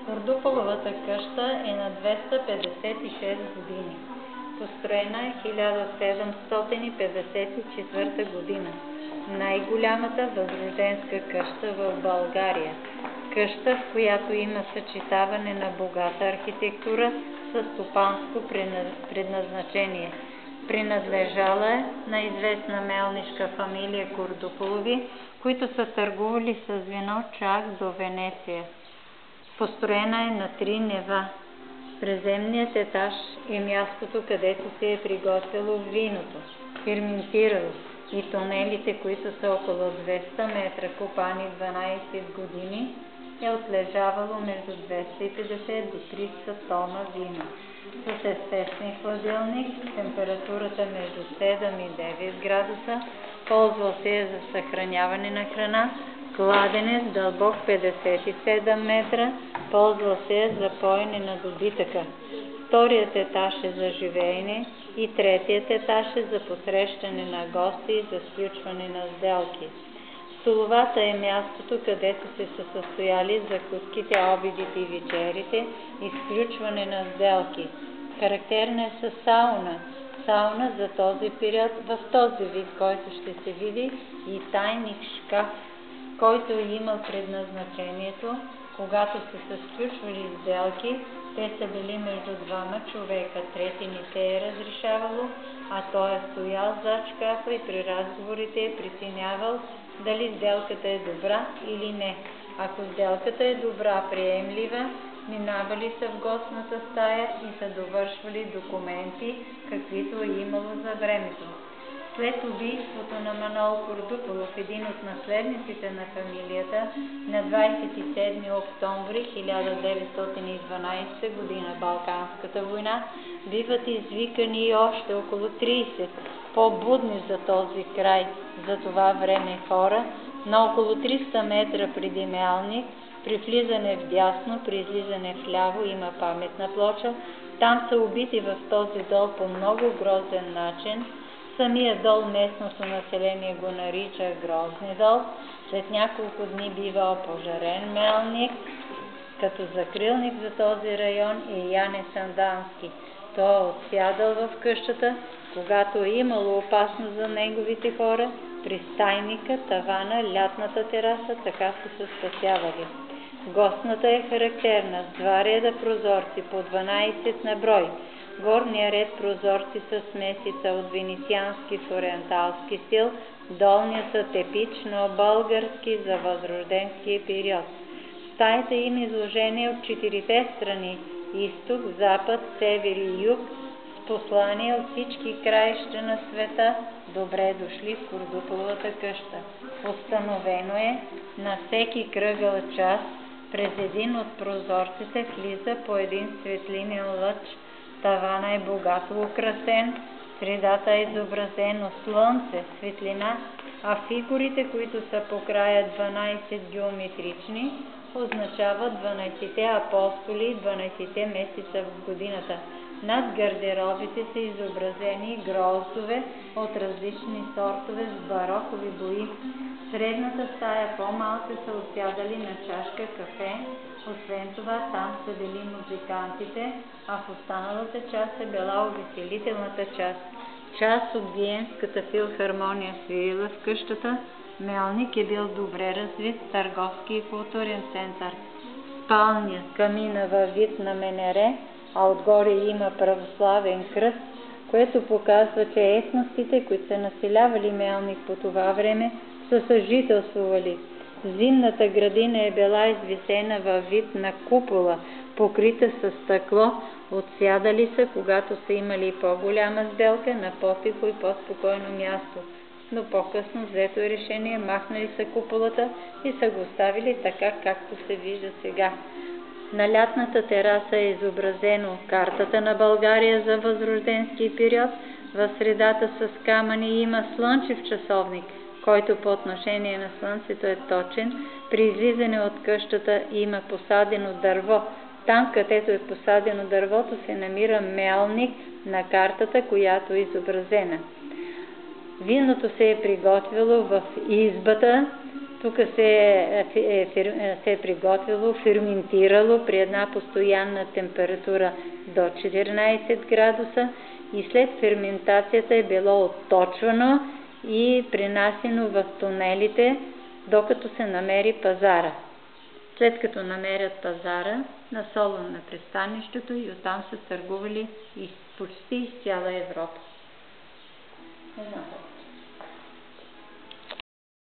Курдуполовата къща е на 256 години. Построена е 1754 година. Най-голямата възрожденска къща в България. Къща, в която има съчетаване на богата архитектура със стопанско предназначение. Принадлежала е на известна мелнишка фамилия Курдуполови, които са търгували с вино чак до Венеция. Построена е на 3 нива. Преземният етаж е мястото, където се е приготвило виното, ферментирало, и тунелите, които са около 200 метра, копани 12 години, е отлежавало между 250 до 300 тона вино. С естествен хладилник, температурата между 7 и 9 градуса, ползвал се за съхраняване на храна, кладенец дълбок 57 метра, ползвал се за поене на добитъка. Вторият етаж е за живеене и третият етаж е за посрещане на гости и за сключване на сделки. Столовата е мястото, където се са състояли закуските, обедите и вечерите и сключване на сделки. Характерна е със сауна за този период в този вид, който ще се види, и тайник шкаф, който е имал предназначението, когато се са сключвали сделки, те са били между двама човека, трети не се е разрешавало, а той е стоял зад шкафа и при разговорите е преценявал дали сделката е добра или не. Ако сделката е добра, приемлива, минавали са в гостната стая и са довършвали документи, каквито е имало за времето. След убийството на Манол Курдуполов, един от наследниците на фамилията, на 27 октомври 1912 година, Балканската война, биват извикани още около 30 по-будни за този край за това време хора, на около 300 метра преди Мелник, при влизане вдясно, при излизане вляво има паметна плоча. Там са убити в този дол по много грозен начин. Самия дол местното население го нарича Грозни дол. След няколко дни бива опожарен Мелник. Като закрилник за този район е Яне Сандански. Той е отсядал в къщата, когато е имало опасност за неговите хора. При стайника, тавана, лятната тераса така са се спасявали. Гостната е характерна с 2 реда прозорци по 12 на брой. Горния ред прозорци са смесица от венециански с ориенталски стил, долния са типично български за възрожденския период. Стаята има изложение от 4 страни – изток, запад, север и юг, с послания от всички краища на света. Добре дошли в Курдуполовата къща. Установено е на всеки кръгъл час през един от прозорците влиза по един светлинен лъч. Тавана е богато украсен, средата е изобразено слънце, светлина, а фигурите, които са по края 12 геометрични, означават 12-те апостоли и 12-те месеца в годината. Над гардеробите са изобразени гроздове от различни сортове с барокови бои. Средната стая по-малка са отсядали на чашка кафе. Освен това, там са били музикантите, а в останалата част е била увеселителната част. Част от Виенската филхармония свирила в къщата. Мелник е бил добре развит търговски и културен център. Спалня, камина във вид на менере, а отгоре има православен кръст, което показва, че етностите, които са населявали Мелник по това време, са съжителствували. Зимната градина е била извисена във вид на купола, покрита с стъкло. Отсядали са, когато са имали по-голяма сделка, на по-тихо и по-спокойно място. Но по-късно взето решение, махнали са куполата и са го оставили така, както се вижда сега. На лятната тераса е изобразено картата на България за възрожденски период. В средата с камъни има слънчев часовник, който по отношение на слънцето е точен. При излизане от къщата има посадено дърво. Там, където е посадено дървото, се намира Мелник на картата, която е изобразена. Виното се е приготвило в избата Тук се е приготвило, ферментирало при една постоянна температура до 14 градуса и след ферментацията е било отточвано и принасено в тунелите, докато се намери пазара. След като намерят пазара, насолно на пристанището и оттам са търгували почти из цяла Европа. Не знам.